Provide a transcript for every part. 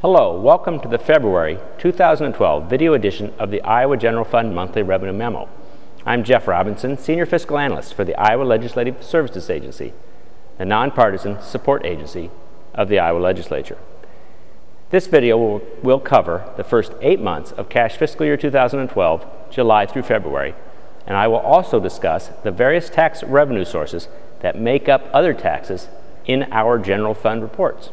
Hello, welcome to the February 2012 video edition of the Iowa General Fund Monthly Revenue Memo. I'm Jeff Robinson, Senior Fiscal Analyst for the Iowa Legislative Services Agency, the nonpartisan support agency of the Iowa Legislature. This video will cover the first 8 months of cash fiscal year 2012, July through February, and I will also discuss the various tax revenue sources that make up other taxes in our general fund reports.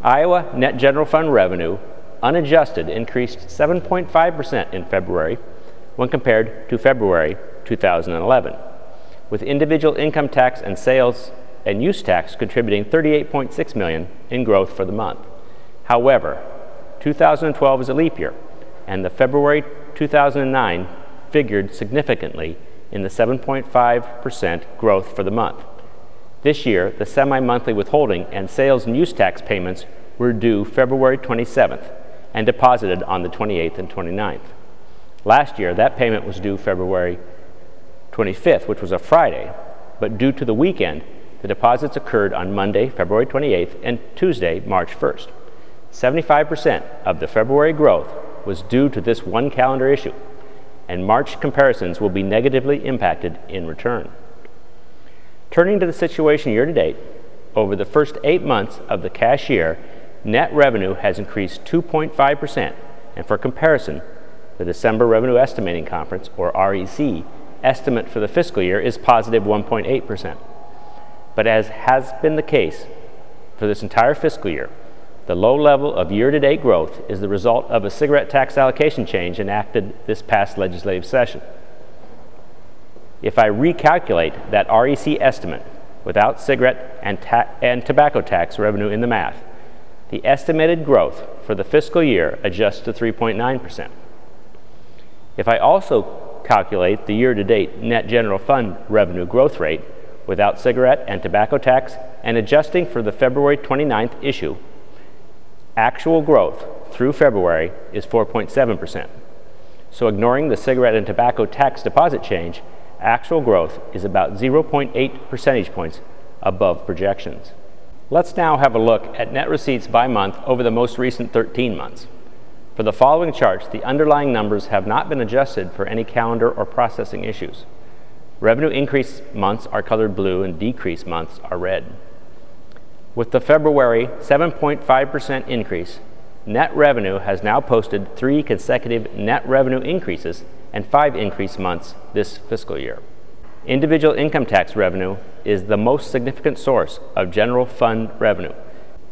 Iowa net general fund revenue, unadjusted, increased 7.5% in February when compared to February 2011, with individual income tax and sales and use tax contributing $38.6 million in growth for the month. However, 2012 is a leap year, and the February 2009 figured significantly in the 7.5% growth for the month. This year, the semi-monthly withholding and sales and use tax payments were due February 27th and deposited on the 28th and 29th. Last year, that payment was due February 25th, which was a Friday, but due to the weekend, the deposits occurred on Monday, February 28th, and Tuesday, March 1st. 75% of the February growth was due to this one calendar issue, and March comparisons will be negatively impacted in return. Turning to the situation year-to-date, over the first 8 months of the cash year, net revenue has increased 2.5%, and for comparison, the December Revenue Estimating Conference, or REC, estimate for the fiscal year is positive 1.8%. But as has been the case for this entire fiscal year, the low level of year-to-date growth is the result of a cigarette tax allocation change enacted this past legislative session. If I recalculate that REC estimate without cigarette and tobacco tax revenue in the math, the estimated growth for the fiscal year adjusts to 3.9%. If I also calculate the year-to-date net general fund revenue growth rate without cigarette and tobacco tax and adjusting for the February 29th issue, actual growth through February is 4.7%. So ignoring the cigarette and tobacco tax deposit change, actual growth is about 0.8 percentage points above projections. Let's now have a look at net receipts by month over the most recent 13 months. For the following charts, the underlying numbers have not been adjusted for any calendar or processing issues. Revenue increase months are colored blue and decrease months are red. With the February 7.5% increase, net revenue has now posted 3 consecutive net revenue increases and 5 increased months this fiscal year. Individual income tax revenue is the most significant source of general fund revenue.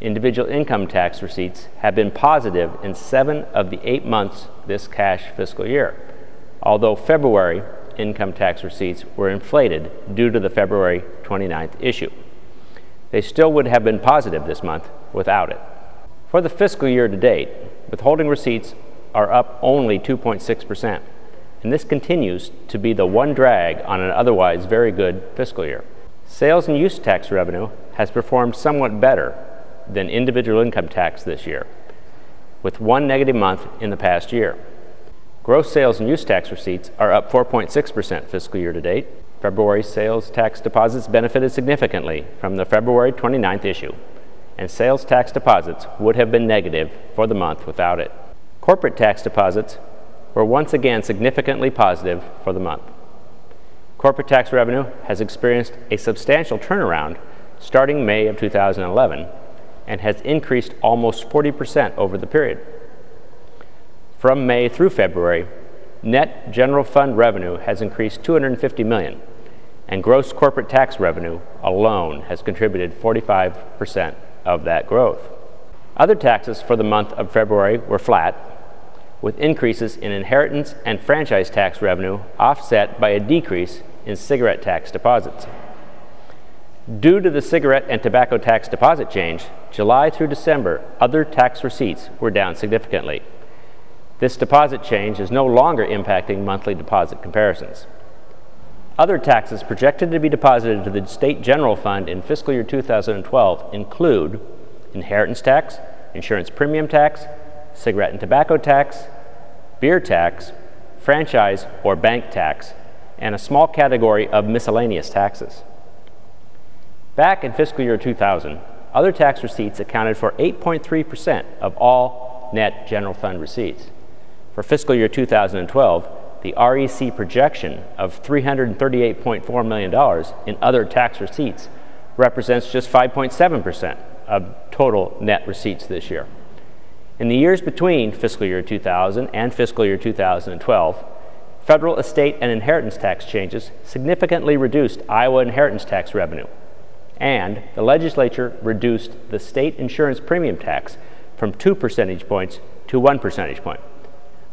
Individual income tax receipts have been positive in 7 of the 8 months this cash fiscal year, although February income tax receipts were inflated due to the February 29th issue. They still would have been positive this month without it. For the fiscal year to date, withholding receipts are up only 2.6%. And this continues to be the one drag on an otherwise very good fiscal year. Sales and use tax revenue has performed somewhat better than individual income tax this year, with 1 negative month in the past year. Gross sales and use tax receipts are up 4.6% fiscal year to date. February sales tax deposits benefited significantly from the February 29th issue, and sales tax deposits would have been negative for the month without it. Corporate tax deposits were once again significantly positive for the month. Corporate tax revenue has experienced a substantial turnaround starting May of 2011 and has increased almost 40% over the period. From May through February, net general fund revenue has increased $250 million, and gross corporate tax revenue alone has contributed 45% of that growth. Other taxes for the month of February were flat, with increases in inheritance and franchise tax revenue offset by a decrease in cigarette tax deposits. Due to the cigarette and tobacco tax deposit change, July through December, other tax receipts were down significantly. This deposit change is no longer impacting monthly deposit comparisons. Other taxes projected to be deposited to the state general fund in fiscal year 2012 include inheritance tax, insurance premium tax, cigarette and tobacco tax, beer tax, franchise or bank tax, and a small category of miscellaneous taxes. Back in fiscal year 2000, other tax receipts accounted for 8.3% of all net general fund receipts. For fiscal year 2012, the REC projection of $338.4 million in other tax receipts represents just 5.7% of total net receipts this year. In the years between fiscal year 2000 and fiscal year 2012, federal estate and inheritance tax changes significantly reduced Iowa inheritance tax revenue, and the legislature reduced the state insurance premium tax from 2 percentage points to 1 percentage point.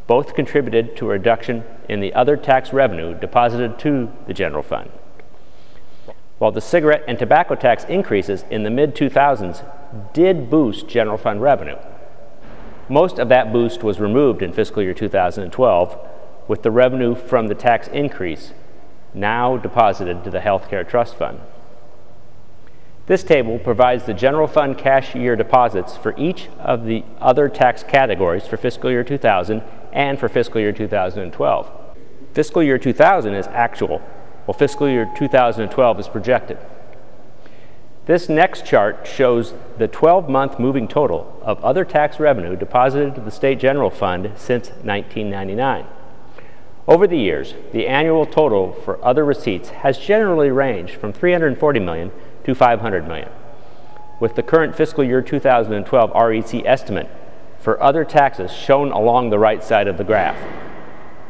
Both contributed to a reduction in the other tax revenue deposited to the general fund. While the cigarette and tobacco tax increases in the mid-2000s did boost general fund revenue, most of that boost was removed in fiscal year 2012, with the revenue from the tax increase now deposited to the Healthcare Trust Fund. This table provides the general fund cash year deposits for each of the other tax categories for fiscal year 2000 and for fiscal year 2012. Fiscal year 2000 is actual, while fiscal year 2012 is projected. This next chart shows the 12-month moving total of other tax revenue deposited to the state general fund since 1999. Over the years, the annual total for other receipts has generally ranged from $340 million to $500 million. With the current fiscal year 2012 REC estimate for other taxes shown along the right side of the graph.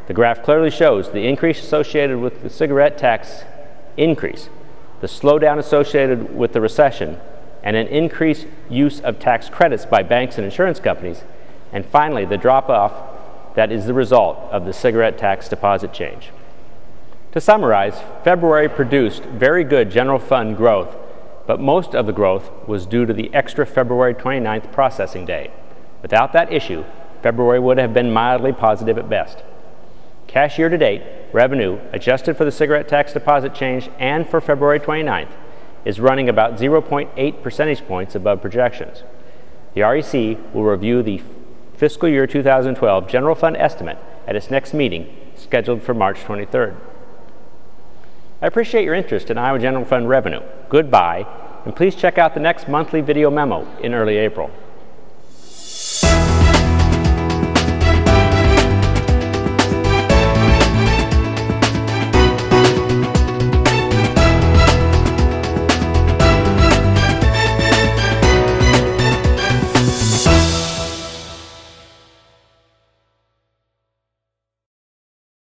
The graph clearly shows the increase associated with the cigarette tax increase, the slowdown associated with the recession, and an increased use of tax credits by banks and insurance companies, and finally the drop-off that is the result of the cigarette tax deposit change. To summarize, February produced very good general fund growth, but most of the growth was due to the extra February 29th processing day. Without that issue, February would have been mildly positive at best. Cash year-to-date revenue, adjusted for the cigarette tax deposit change and for February 29th, is running about 0.8 percentage points above projections. The REC will review the fiscal year 2012 general fund estimate at its next meeting, scheduled for March 23rd. I appreciate your interest in Iowa general fund revenue. Goodbye, and please check out the next monthly video memo in early April.